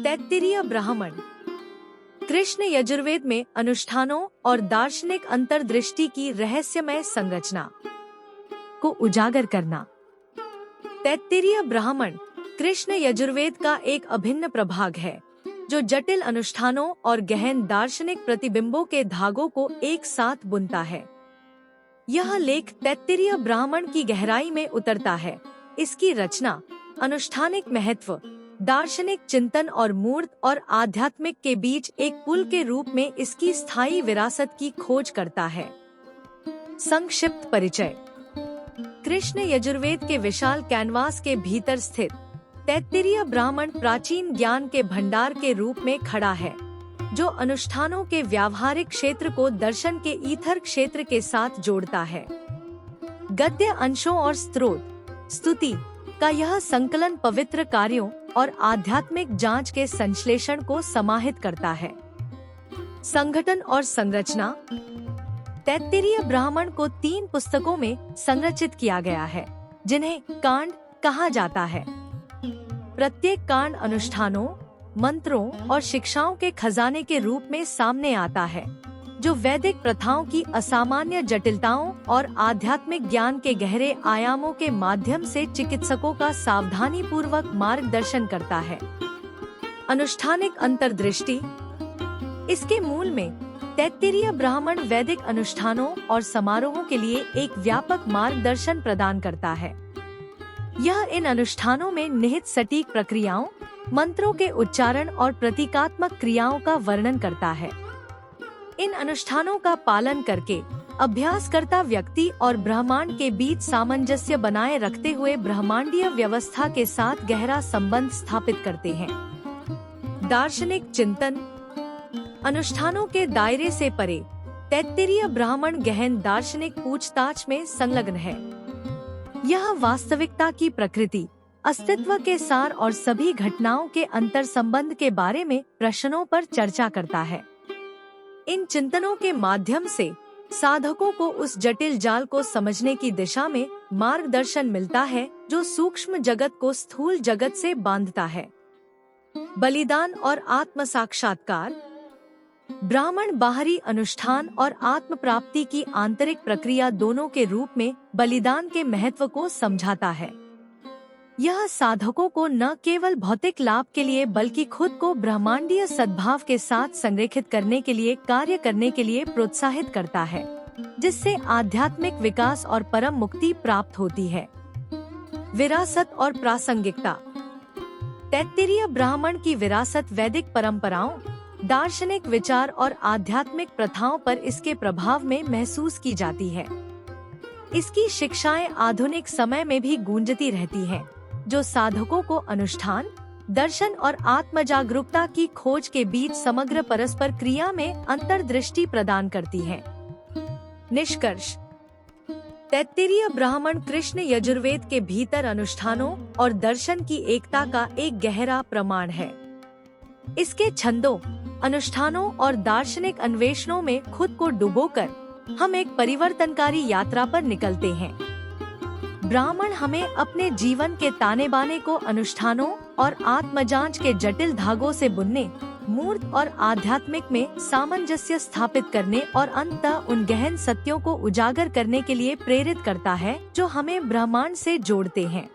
तैत्तिरीय ब्राह्मण। कृष्ण यजुर्वेद में अनुष्ठानों और दार्शनिक अंतर्दृष्टि की रहस्यमय संरचना को उजागर करना। तैत्तिरीय ब्राह्मण कृष्ण यजुर्वेद का एक अभिन्न प्रभाग है, जो जटिल अनुष्ठानों और गहन दार्शनिक प्रतिबिंबों के धागों को एक साथ बुनता है। यह लेख तैत्तिरीय ब्राह्मण की गहराई में उतरता है। इसकी रचना अनुष्ठानिक महत्व, दार्शनिक चिंतन और मूर्त और आध्यात्मिक के बीच एक पुल के रूप में इसकी स्थायी विरासत की खोज करता है। संक्षिप्त परिचय। कृष्ण यजुर्वेद के विशाल कैनवास के भीतर स्थित तैत्तिरीय ब्राह्मण प्राचीन ज्ञान के भंडार के रूप में खड़ा है, जो अनुष्ठानों के व्यावहारिक क्षेत्र को दर्शन के ईथर क्षेत्र के साथ जोड़ता है। गद्य अंशों और स्तोत्र स्तुति का यह संकलन पवित्र कार्यों और आध्यात्मिक जांच के संश्लेषण को समाहित करता है। संगठन और संरचना। तैत्तिरीय ब्राह्मण को 3 पुस्तकों में संरचित किया गया है, जिन्हें कांड कहा जाता है। प्रत्येक कांड अनुष्ठानों, मंत्रों और शिक्षाओं के खजाने के रूप में सामने आता है, जो वैदिक प्रथाओं की असामान्य जटिलताओं और आध्यात्मिक ज्ञान के गहरे आयामों के माध्यम से चिकित्सकों का सावधानी पूर्वक मार्गदर्शन करता है। अनुष्ठानिक अंतर्दृष्टि। इसके मूल में तैत्तिरीय ब्राह्मण वैदिक अनुष्ठानों और समारोहों के लिए एक व्यापक मार्गदर्शन प्रदान करता है। यह इन अनुष्ठानों में निहित सटीक प्रक्रियाओं, मंत्रों के उच्चारण और प्रतीकात्मक क्रियाओं का वर्णन करता है। इन अनुष्ठानों का पालन करके अभ्यासकर्ता व्यक्ति और ब्रह्मांड के बीच सामंजस्य बनाए रखते हुए ब्रह्मांडीय व्यवस्था के साथ गहरा संबंध स्थापित करते हैं। दार्शनिक चिंतन। अनुष्ठानों के दायरे से परे तैत्तिरीय ब्राह्मण गहन दार्शनिक पूछताछ में संलग्न है। यह वास्तविकता की प्रकृति, अस्तित्व के सार और सभी घटनाओं के अंतर संबंध के बारे में प्रश्नों पर चर्चा करता है। इन चिंतनों के माध्यम से साधकों को उस जटिल जाल को समझने की दिशा में मार्गदर्शन मिलता है, जो सूक्ष्म जगत को स्थूल जगत से बांधता है। बलिदान और आत्म साक्षात्कार। ब्राह्मण बाहरी अनुष्ठान और आत्म प्राप्ति की आंतरिक प्रक्रिया दोनों के रूप में बलिदान के महत्व को समझाता है। यह साधकों को न केवल भौतिक लाभ के लिए बल्कि खुद को ब्रह्मांडीय सद्भाव के साथ संरेखित करने के लिए कार्य करने के लिए प्रोत्साहित करता है, जिससे आध्यात्मिक विकास और परम मुक्ति प्राप्त होती है। विरासत और प्रासंगिकता। तैत्तिरीय ब्राह्मण की विरासत वैदिक परंपराओं, दार्शनिक विचार और आध्यात्मिक प्रथाओं पर इसके प्रभाव में महसूस की जाती है। इसकी शिक्षाएं आधुनिक समय में भी गूंजती रहती हैं, जो साधकों को अनुष्ठान, दर्शन और आत्म जागरूकता की खोज के बीच समग्र परस्पर क्रिया में अंतर्दृष्टि प्रदान करती है। निष्कर्ष। तैत्तिरीय ब्राह्मण कृष्ण यजुर्वेद के भीतर अनुष्ठानों और दर्शन की एकता का एक गहरा प्रमाण है। इसके छंदों, अनुष्ठानों और दार्शनिक अन्वेषणों में खुद को डुबोकर हम एक परिवर्तनकारी यात्रा पर निकलते हैं। ब्राह्मण हमें अपने जीवन के ताने बाने को अनुष्ठानों और आत्मजांच के जटिल धागों से बुनने, मूर्त और आध्यात्मिक में सामंजस्य स्थापित करने और अंततः उन गहन सत्यों को उजागर करने के लिए प्रेरित करता है, जो हमें ब्रह्मांड से जोड़ते हैं।